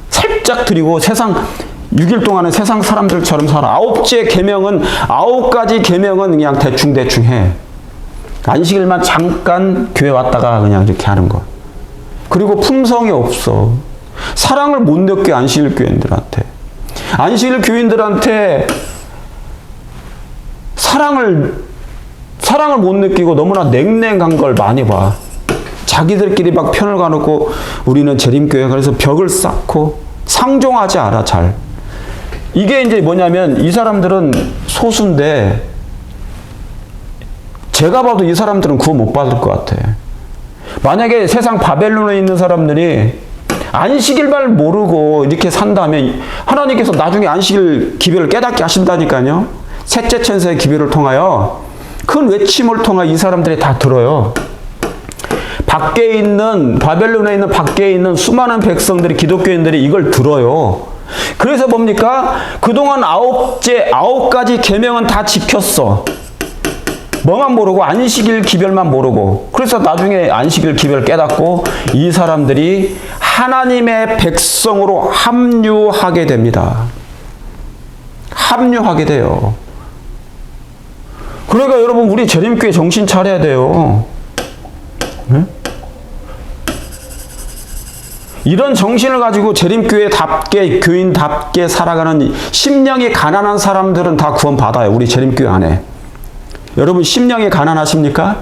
살짝 드리고 세상 6일 동안은 세상 사람들처럼 살아. 9째 계명은 9가지 계명은 그냥 대충 해. 안식일만 잠깐 교회 왔다가 그냥 이렇게 하는 거. 그리고 품성이 없어. 사랑을 못 느껴. 안식일 교인들한테. 안식일 교인들한테 사랑을 못 느끼고 너무나 냉랭한 걸 많이 봐. 자기들끼리 막 편을 가놓고 우리는 재림교회 그래서 벽을 쌓고 상종하지 않아 잘. 이게 이제 뭐냐면 이 사람들은 소수인데 제가 봐도 이 사람들은 구원 못 받을 것 같아. 만약에 세상 바벨론에 있는 사람들이 안식일만 모르고 이렇게 산다면 하나님께서 나중에 안식일 기별을 깨닫게 하신다니까요. 셋째 천사의 기별을 통하여 큰 외침을 통하여 이 사람들이 다 들어요. 밖에 있는 바벨론에 있는 밖에 있는 수많은 백성들이 기독교인들이 이걸 들어요. 그래서 뭡니까? 그동안 9가지 계명은 다 지켰어. 뭐만 모르고 안식일 기별만 모르고. 그래서 나중에 안식일 기별 깨닫고 이 사람들이 하나님의 백성으로 합류하게 됩니다. 합류하게 돼요. 그러니까 여러분 우리 재림교회 정신 차려야 돼요. 네? 이런 정신을 가지고 재림교회답게 교인답게 살아가는 심령이 가난한 사람들은 다 구원 받아요. 우리 재림교회 안에. 여러분 심령이 가난하십니까?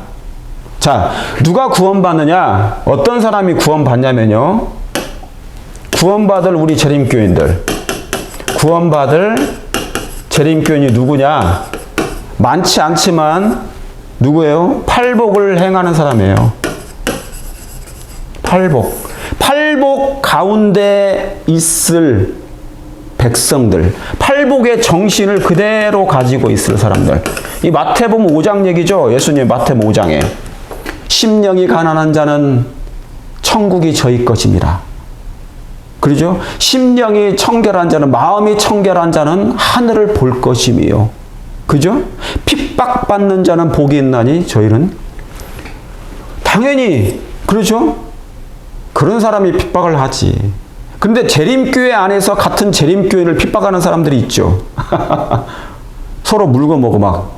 자, 누가 구원받느냐? 어떤 사람이 구원받냐면요. 구원받을 우리 재림교인들. 구원받을 재림교인이 누구냐? 많지 않지만 누구예요? 팔복을 행하는 사람이에요. 팔복 가운데 있을 백성들, 팔복의 정신을 그대로 가지고 있을 사람들. 이 마태복음 5장 얘기죠. 예수님 마태복음 5장에 심령이 가난한 자는 천국이 저희 것입니다. 그러죠? 심령이 청결한 자는, 마음이 청결한 자는 하늘을 볼 것이며, 그죠? 핍박받는 자는 복이 있나니 저희는 당연히 그렇죠? 그런 사람이 핍박을 하지. 근데 재림교회 안에서 같은 재림교인을 핍박하는 사람들이 있죠. 서로 물고 먹어 막.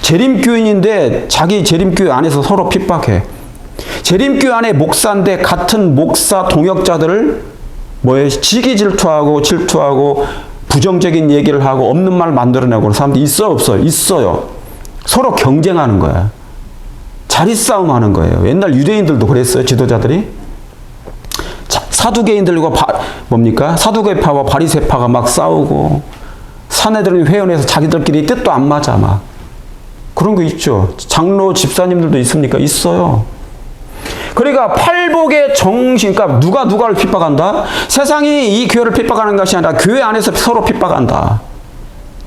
재림교인인데 자기 재림교회 안에서 서로 핍박해. 재림교회 안에 목사인데 같은 목사 동역자들을 뭐에 시기 질투하고 부정적인 얘기를 하고 없는 말 만들어내고 그런 사람들이 있어요, 없어요? 있어요. 서로 경쟁하는 거야. 자리 싸움 하는 거예요. 옛날 유대인들도 그랬어요, 지도자들이. 사두개인들과 뭡니까? 사두개파와 바리새파가 막 싸우고 사내들은 회원해서 자기들끼리 뜻도 안 맞아 막. 그런 거 있죠. 장로 집사님들도 있습니까? 있어요. 그러니까 팔복의 정신, 그러니까 누가를 핍박한다? 세상이 이 교회를 핍박하는 것이 아니라 교회 안에서 서로 핍박한다.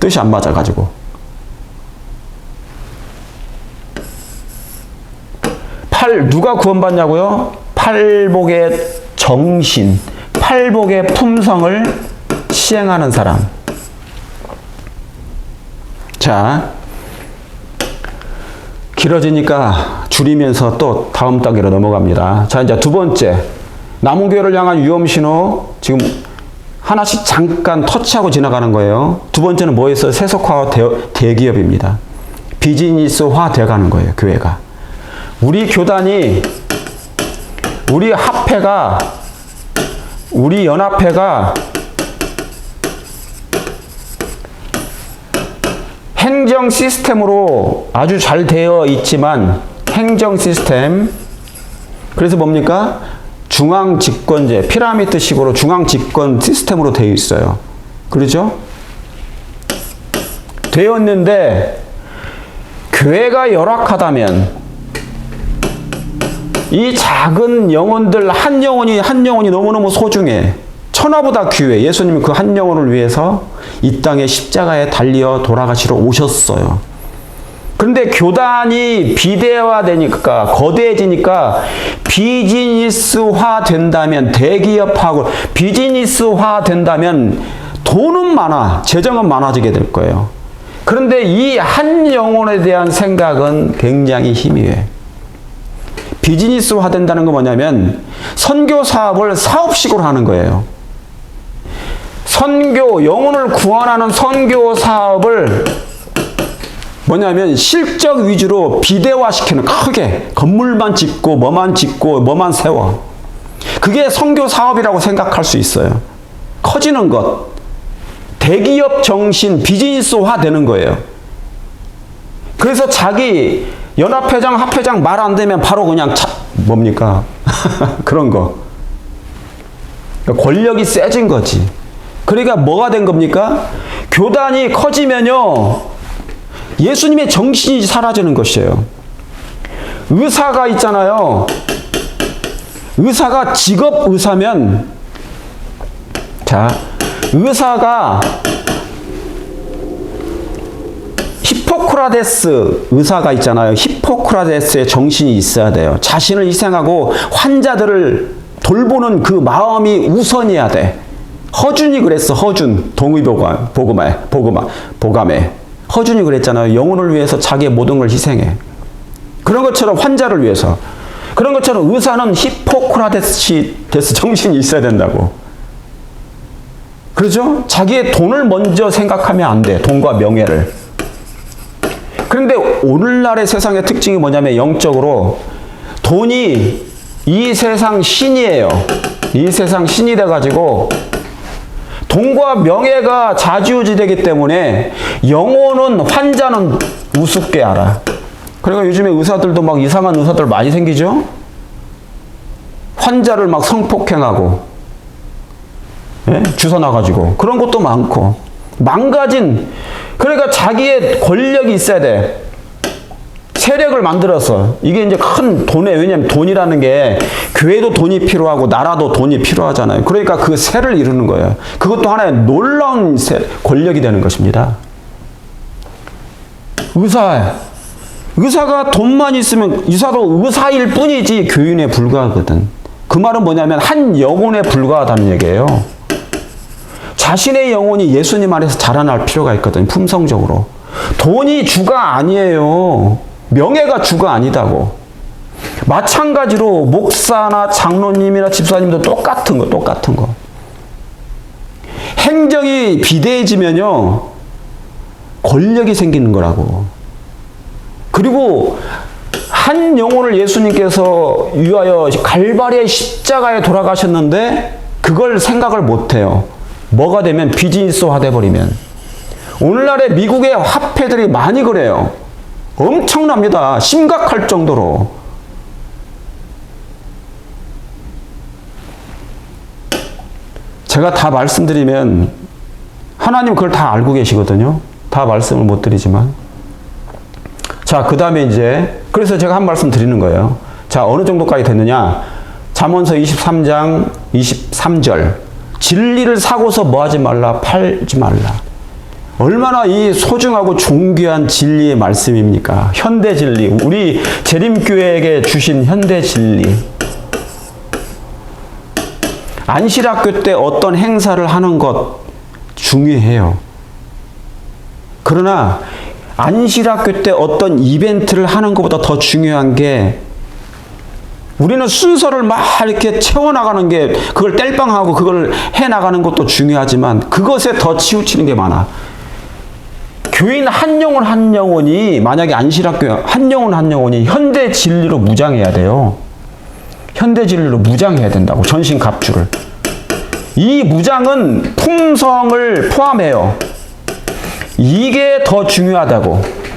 뜻이 안 맞아가지고. 누가 구원받냐고요? 팔복의 정신, 팔복의 품성을 시행하는 사람. 자, 길어지니까 줄이면서 또 다음 단계로 넘어갑니다. 자, 이제 두 번째. 남은 교회를 향한 위험신호, 지금 하나씩 잠깐 터치하고 지나가는 거예요. 두 번째는 뭐였어요? 세속화와 대기업입니다. 비즈니스화 돼가는 거예요, 교회가. 우리 교단이, 우리 합회가, 우리 연합회가 행정 시스템으로 아주 잘 되어 있지만 행정 시스템, 그래서 뭡니까? 중앙 집권제, 피라미드식으로 중앙 집권 시스템으로 되어 있어요. 그렇죠? 되었는데 교회가 열악하다면 이 작은 영혼들 한 영혼이 너무너무 소중해. 천하보다 귀해. 예수님은 그 한 영혼을 위해서 이 땅에 십자가에 달려 돌아가시러 오셨어요. 그런데 교단이 비대화되니까, 거대해지니까 비즈니스화 된다면, 대기업하고 비즈니스화 된다면 돈은 많아, 재정은 많아지게 될 거예요. 그런데 이 한 영혼에 대한 생각은 굉장히 희미해. 비즈니스화 된다는 건 뭐냐면 선교 사업을 사업식으로 하는 거예요. 선교, 영혼을 구원하는 선교 사업을 뭐냐면 실적 위주로 비대화시키는, 크게 건물만 짓고 뭐만 세워. 그게 선교 사업이라고 생각할 수 있어요. 커지는 것, 대기업 정신, 비즈니스화 되는 거예요. 그래서 자기 연합회장, 합회장 말 안 되면 바로 그냥 뭡니까? 그런 거. 권력이 세진 거지. 그러니까 뭐가 된 겁니까? 교단이 커지면요, 예수님의 정신이 사라지는 것이에요. 의사가 있잖아요. 의사가 직업 의사면, 자, 의사가 히포크라테스 의사가 있잖아요. 히포크라테스의 정신이 있어야 돼요. 자신을 희생하고 환자들을 돌보는 그 마음이 우선이어야 돼. 허준이 그랬어. 허준, 보감에 허준이 그랬잖아요. 영혼을 위해서 자기의 모든 걸 희생해. 그런 것처럼 환자를 위해서. 그런 것처럼 의사는 히포크라테스 정신이 있어야 된다고. 그렇죠? 자기의 돈을 먼저 생각하면 안 돼. 돈과 명예를. 그런데 오늘날의 세상의 특징이 뭐냐면 영적으로 돈이 이 세상 신이에요. 이 세상 신이 돼가지고 돈과 명예가 좌지우지되기 때문에 영혼은, 환자는 우습게 알아. 그러니까 요즘에 의사들도 막 이상한 의사들 많이 생기죠? 환자를 막 성폭행하고, 예? 주사 놔가지고. 그런 것도 많고. 망가진, 그러니까 자기의 권력이 있어야 돼. 세력을 만들어서. 이게 이제 큰 돈에, 왜냐면 돈이라는 게 교회도 돈이 필요하고 나라도 돈이 필요하잖아요. 그러니까 그 세를 이루는 거예요. 그것도 하나의 놀라운 권력이 되는 것입니다. 의사가 돈만 있으면 의사도 의사일 뿐이지 교인에 불과하거든. 그 말은 뭐냐면 한 영혼에 불과하다는 얘기예요. 자신의 영혼이 예수님 안에서 자라날 필요가 있거든. 품성적으로. 돈이 주가 아니에요. 명예가 주가 아니다고. 마찬가지로 목사나 장로님이나 집사님도 똑같은 거. 행정이 비대해지면요, 권력이 생기는 거라고. 그리고 한 영혼을 예수님께서 위하여 갈바리의 십자가에 돌아가셨는데 그걸 생각을 못해요. 뭐가 되면 비즈니스화 돼버리면. 오늘날의 미국의 화폐들이 많이 그래요. 엄청납니다. 심각할 정도로. 제가 다 말씀드리면 하나님 그걸 다 알고 계시거든요. 다 말씀을 못 드리지만. 자, 그 다음에 이제 그래서 제가 한 말씀 드리는 거예요. 자, 어느 정도까지 됐느냐? 잠언서 23장 23절. 진리를 사고서 뭐 하지 말라? 팔지 말라. 얼마나 이 소중하고 존귀한 진리의 말씀입니까? 현대 진리. 우리 재림교회에게 주신 현대 진리. 안실학교 때 어떤 행사를 하는 것 중요해요. 그러나 안실학교 때 어떤 이벤트를 하는 것보다 더 중요한 게, 우리는 순서를 막 이렇게 채워나가는 게, 그걸 뗄빵하고 그걸 해나가는 것도 중요하지만 그것에 더 치우치는 게 많아. 교인 한 영혼이 만약에 안실학교 한 영혼이 현대 진리로 무장해야 돼요. 현대 진리로 무장해야 된다고. 전신 갑주를. 이 무장은 품성을 포함해요. 이게 더 중요하다고.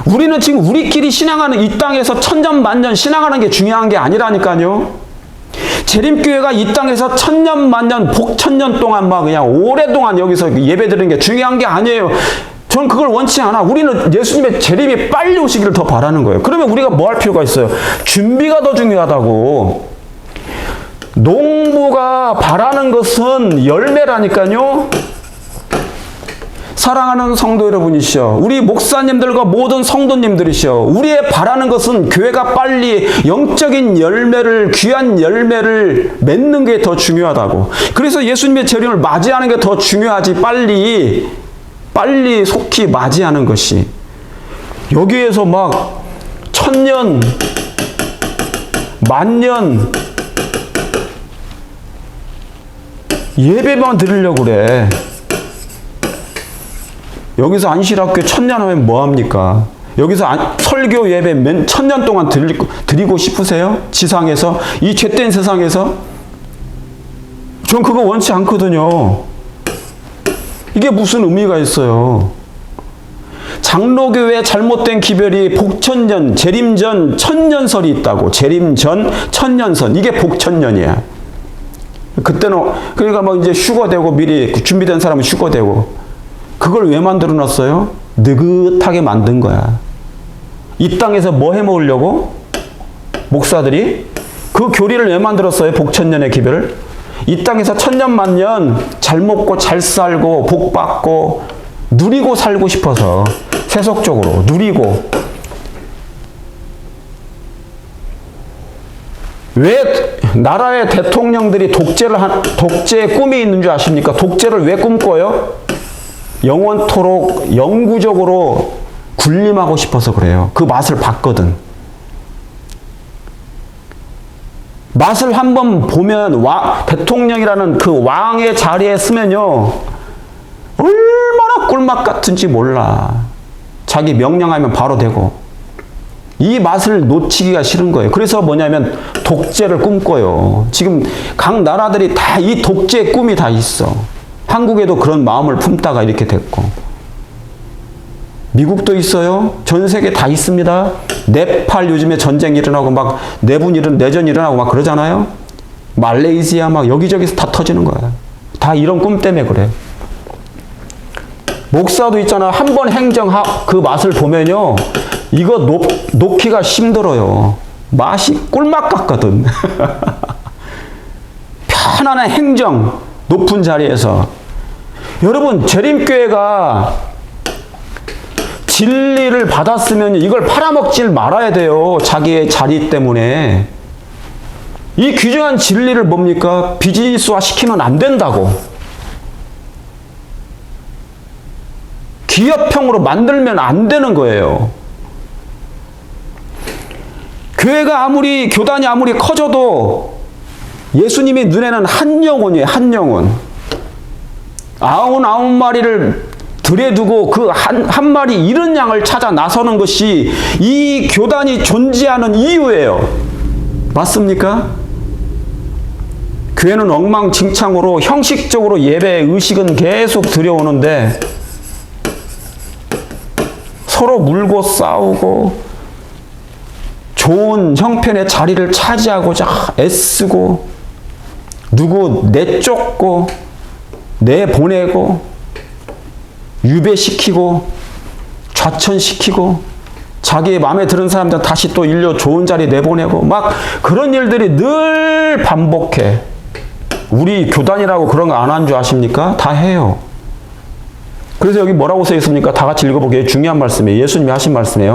우리는 지금 우리끼리 신앙하는 이 땅에서 천년만년 신앙하는 게 중요한 게 아니라니까요. 재림교회가 이 땅에서 천년만년 복천년 동안 막 그냥 오랫동안 여기서 예배드리는 게 중요한 게 아니에요. 저는 그걸 원치 않아. 우리는 예수님의 재림이 빨리 오시기를 더 바라는 거예요. 그러면 우리가 뭐 할 필요가 있어요? 준비가 더 중요하다고. 농부가 바라는 것은 열매라니까요. 사랑하는 성도 여러분이시여, 우리 목사님들과 모든 성도님들이시여, 우리의 바라는 것은 교회가 빨리 영적인 열매를, 귀한 열매를 맺는 게 더 중요하다고. 그래서 예수님의 재림을 맞이하는 게 더 중요하지, 빨리 속히 맞이하는 것이. 여기에서 막 천년, 만년 예배만 드리려고 그래. 여기서 안실학교 천년 하면 뭐합니까? 여기서 설교 예배 천년 동안 드리고 싶으세요? 지상에서? 이 죄된 세상에서? 전 그거 원치 않거든요. 이게 무슨 의미가 있어요? 장로교회 잘못된 기별이 복천년, 재림전, 천년설이 있다고. 재림전, 천년선. 이게 복천년이야. 그때는, 그러니까 막 이제 휴거되고 미리 준비된 사람은 휴거되고. 그걸 왜 만들어 놨어요? 느긋하게 만든 거야. 이 땅에서 뭐 해 먹으려고? 목사들이? 그 교리를 왜 만들었어요? 복천년의 기별을? 이 땅에서 천년만년 잘 먹고 잘 살고 복 받고 누리고 살고 싶어서, 세속적으로 누리고. 왜 나라의 대통령들이 독재의 꿈이 있는 줄 아십니까? 독재를 왜 꿈꿔요? 영원토록 영구적으로 군림하고 싶어서 그래요. 그 맛을 봤거든. 맛을 한번 보면, 대통령이라는 그 왕의 자리에 쓰면요, 얼마나 꿀맛 같은지 몰라. 자기 명령하면 바로 되고. 이 맛을 놓치기가 싫은 거예요. 그래서 뭐냐면 독재를 꿈꿔요. 지금 각 나라들이 다 이 독재의 꿈이 다 있어. 한국에도 그런 마음을 품다가 이렇게 됐고, 미국도 있어요. 전 세계 다 있습니다. 네팔 요즘에 전쟁 일어나고 막 내전 일어나고 막 그러잖아요. 말레이시아 막 여기저기서 다 터지는 거야. 다 이런 꿈 때문에 그래. 목사도 있잖아. 한 번 그 맛을 보면요, 이거 놓기가 힘들어요. 맛이 꿀맛 같거든. 편안한 행정, 높은 자리에서. 여러분, 재림교회가 진리를 받았으면 이걸 팔아먹질 말아야 돼요. 자기의 자리 때문에. 이 귀중한 진리를 뭡니까? 비즈니스화 시키면 안 된다고. 기업형으로 만들면 안 되는 거예요. 교단이 아무리 커져도 예수님의 눈에는 한 영혼이에요. 한 영혼. 99마리를 들여두고 그 한 마리 잃은 양을 찾아 나서는 것이 이 교단이 존재하는 이유예요. 맞습니까? 교회는 엉망진창으로 형식적으로 예배 의식은 계속 들여오는데 서로 물고 싸우고 좋은 형편의 자리를 차지하고자 애쓰고 누구 내쫓고 내보내고 유배시키고 좌천시키고 자기 마음에 드는 사람들 다시 또 일려 좋은 자리 내보내고 막 그런 일들이 늘 반복해. 우리 교단이라고 그런 거 안 한 줄 아십니까? 다 해요. 그래서 여기 뭐라고 써 있습니까? 다 같이 읽어보게요. 중요한 말씀이에요. 예수님이 하신 말씀이에요.